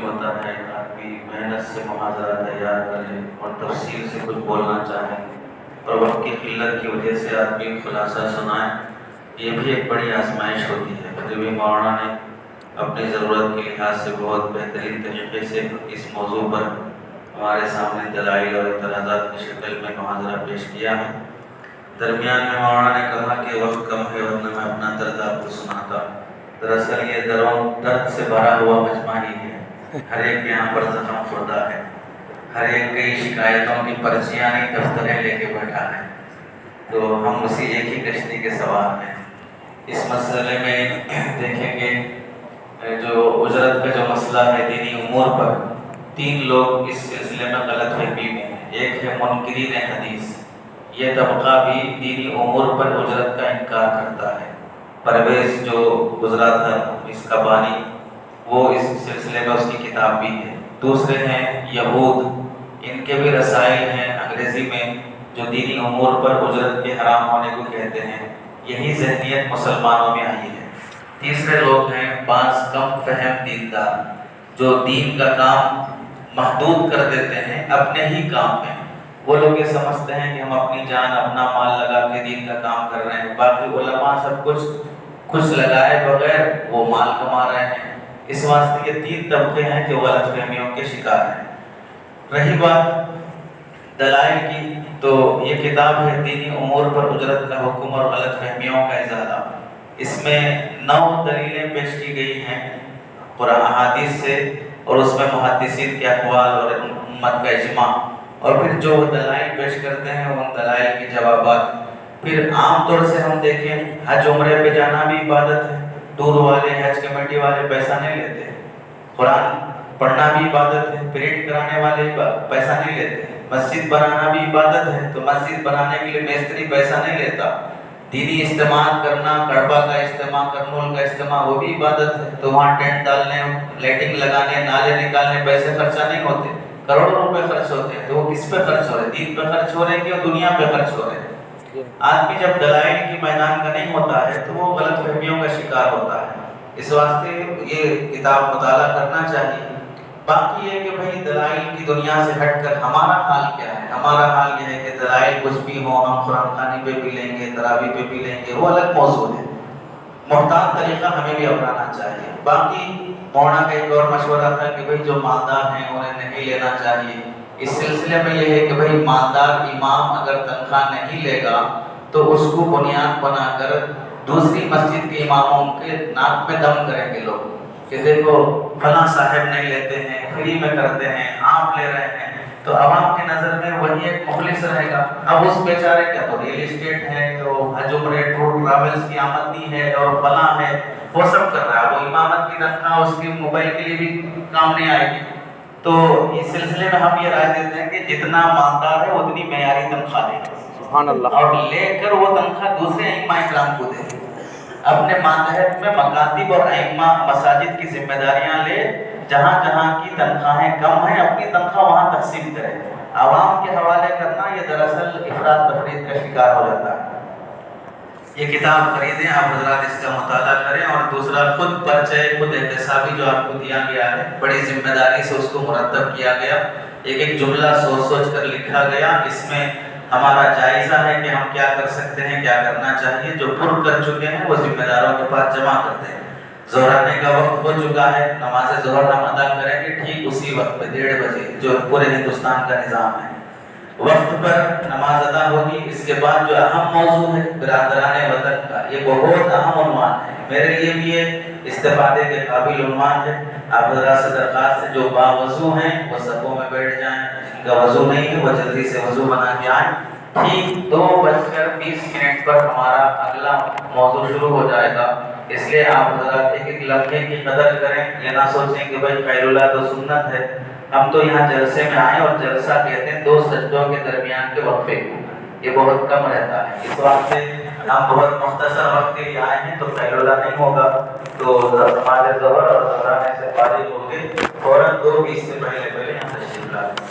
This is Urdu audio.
ہوتا ہے آدمی محنت سے محاضرہ تیار کرے اور تفصیل سے کچھ بولنا چاہے اور وقت کی قلت کی وجہ سے آدمی خلاصہ سنائے، یہ بھی ایک بڑی آزمائش ہوتی ہے۔ پھر بھی مولانا نے اپنی ضرورت کے لحاظ سے بہت بہترین طریقے سے اس موضوع پر ہمارے سامنے دلائل اور اعتراضات کی شکل میں محاضرہ پیش کیا ہے۔ درمیان میں مولانا نے کہا کہ وقت کم ہے ورنہ میں اپنا درد آپ کو سناتا۔ دراصل یہ درد سے بھرا ہوا مجمع ہی ہے، ہر ایک یہاں پر زخم خوردہ ہے، ہر ایک کئی شکایتوں کی پرچیاں نہیں دفتریں لے کے بیٹھا ہے، تو ہم اسی ایک ہی کشتی کے سوار ہیں۔ اس مسئلے میں دیکھیں گے جو اجرت کا جو مسئلہ ہے دینی امور پر، 3 لوگ اس سلسلے میں غلط فہمی میں ہیں۔ ایک ہے منکرین حدیث، یہ طبقہ بھی دینی امور پر اجرت کا انکار کرتا ہے۔ پرویز جو گزرا تھا اس کا بانی، وہ اس سلسلے میں اس کی کتاب بھی ہے۔ دوسرے ہیں یہود، ان کے بھی رسائل ہیں انگریزی میں جو دینی امور پر اجرت کے حرام ہونے کو کہتے ہیں۔ یہی ذہنیت مسلمانوں میں آئی ہے۔ تیسرے لوگ ہیں بعض کم فہم دیندار، جو دین کا کام محدود کر دیتے ہیں اپنے ہی کام میں۔ وہ لوگ یہ سمجھتے ہیں کہ ہم اپنی جان اپنا مال لگا کے دین کا کام کر رہے ہیں، باقی علماء سب کچھ لگائے بغیر وہ مال کما رہے ہیں۔ اس واسطے یہ 3 طبقے ہیں جو غلط فہمیوں کے شکار ہیں۔ رہی بات دلائل کی، تو یہ کتاب ہے دینی امور پر اجرت کا حکم اور غلط فہمیوں کا ازالہ۔ اس میں 9 دلیلیں پیش کی گئی ہیں قرآن احادیث سے، اور اس میں محدثین کے اقوال اور امت کا اجماع، اور پھر جو دلائل پیش کرتے ہیں ان دلائل کے جوابات۔ پھر عام طور سے ہم دیکھیں حج عمرے پہ جانا بھی عبادت ہے، دور والے حج کمیٹی والے پیسہ نہیں لیتے، قرآن پڑھنا بھی عبادت ہے، پرنٹ کرانے والے پیسہ نہیں لیتے، مسجد بنانا بھی عبادت ہے تو مسجد بنانے کے لیے میستری پیسہ نہیں لیتا، دینی اجتماع کرنا، کعبہ کا اجتماع، کرنول کا اجتماع، وہ بھی عبادت ہے، تو وہاں ٹینٹ ڈالنے، لائٹنگ لگانے، نالے نکالنے پیسے خرچہ نہیں ہوتے، کروڑوں روپے خرچ ہوتے ہیں، تو وہ کس پہ خرچ ہو رہے ہیں؟ دین پہ خرچ ہو رہے ہیں کہ دنیا پہ خرچ ہو رہے ہیں؟ آدمی جب دلائل کی میدان کا نہیں ہوتا ہے تو وہ غلط فہمیوں کا شکار ہوتا ہے۔ اس واسطے یہ کتاب مطالعہ کرنا چاہیے۔ باقی یہ کہ بھئی دلائل کی دنیا سے ہٹ کر ہمارا حال کیا ہے؟ ہمارا حال یہ ہے کہ دلائل کچھ بھی ہوں، ہم قرآن خوانی پہ بھی لیں گے، تراویح پہ بھی لیں گے، وہ الگ موضوع ہے۔ محتاط طریقہ ہمیں بھی اپنانا چاہیے۔ باقی مولانا کا ایک اور مشورہ تھا کہ بھئی جو مالدار ہیں انہیں نہیں لینا چاہیے۔ اس سلسلے میں یہ ہے کہ بھئی مالدار امام اگر تنخواہ نہیں لے گا تو اس کو بنیاد بنا کر دوسری مسجد کے اماموں کے ناک میں دم کریں گے لوگ کہ دیکھو فلاں صاحب نہیں لیتے ہیں، فری میں کرتے ہیں، آپ لے رہے ہیں، تو عوام کی نظر میں وہی ایک مخلص رہے گا۔ اب اس بیچارے کیا تو ریل اسٹیٹ ہے، تو حج عمرے ٹور ٹریولز کی آمدنی ہے اور فلاں ہے، وہ سب کر رہا ہے، وہ امامت کی تنخواہ اس کی موبائل کے لیے بھی کام نہیں آئے گی۔ تو اس سلسلے میں ہم یہ رائے دیتے ہیں کہ جتنا مالدار ہے اتنی معیاری تنخواہ لے، سبحان اللہ، اور لے کر وہ تنخواہ دوسرے ائمہ اکرام کو دے۔ اپنے ماتحت میں مکاتب اور ائمہ مساجد کی ذمہ داریاں لے، جہاں جہاں کی تنخواہیں کم ہیں اپنی تنخواہ وہاں تقسیم کرے۔ عوام کے حوالے کرنا یہ دراصل افراد تفرید کا شکار ہو جاتا ہے۔ یہ کتاب خریدیں، آپ حضرات اس کا مطالعہ کریں، اور دوسرا خود پرچہ، خود احتسابی جو آپ کو دیا گیا ہے، بڑی ذمہ داری سے اس کو مرتب کیا گیا، ایک ایک جملہ سوچ سوچ کر لکھا گیا۔ اس میں ہمارا جائزہ ہے کہ ہم کیا کر سکتے ہیں، کیا کرنا چاہیے، جو پر کر چکے ہیں وہ ذمہ داروں کے پاس جمع کرتے ہیں۔ ظہرانے کا وقت ہو چکا ہے، نماز ظہر ہم ادا کریں گے ٹھیک اسی وقت پہ 1:30 بجے، جو پورے ہندوستان کا نظام ہے، وقت پر نماز ادا ہوگی۔ اس کے بعد جو اہم موضوع ہے برادران وطن کا، یہ بہت اہم عنوان ہے، میرے لیے بھی یہ استفادے کے قابل عنوان ہے۔ آپ حضرات سے درخواست ہے جو باوضو ہیں وہ صفوں میں بیٹھ جائیں، جن کا وضو نہیں ہے وہ جلدی سے وضو بنا کے آئیں۔ ٹھیک 2:20 پر ہمارا اگلا موضوع شروع ہو جائے گا، اس لیے آپ حضرات ایک ایک لمحے کی قدر کریں، یہ نہ سوچیں کہ بھائی خیر اللہ تو سنت ہے، ہم تو یہاں جلسے میں آئے، اور جلسہ کہتے ہیں 2 سجدوں کے درمیان کے وقفے کو، یہ بہت کم رہتا ہے، اس واسطے ہم بہت مختصر وقت کے لیے آئے ہیں تو خیر اللہ نہیں ہوگا، تو نماز ظہر اور ظہرانے سے فارغ ہو کے فوراً 2:20 سے پہلے یہاں تشریف لائیں۔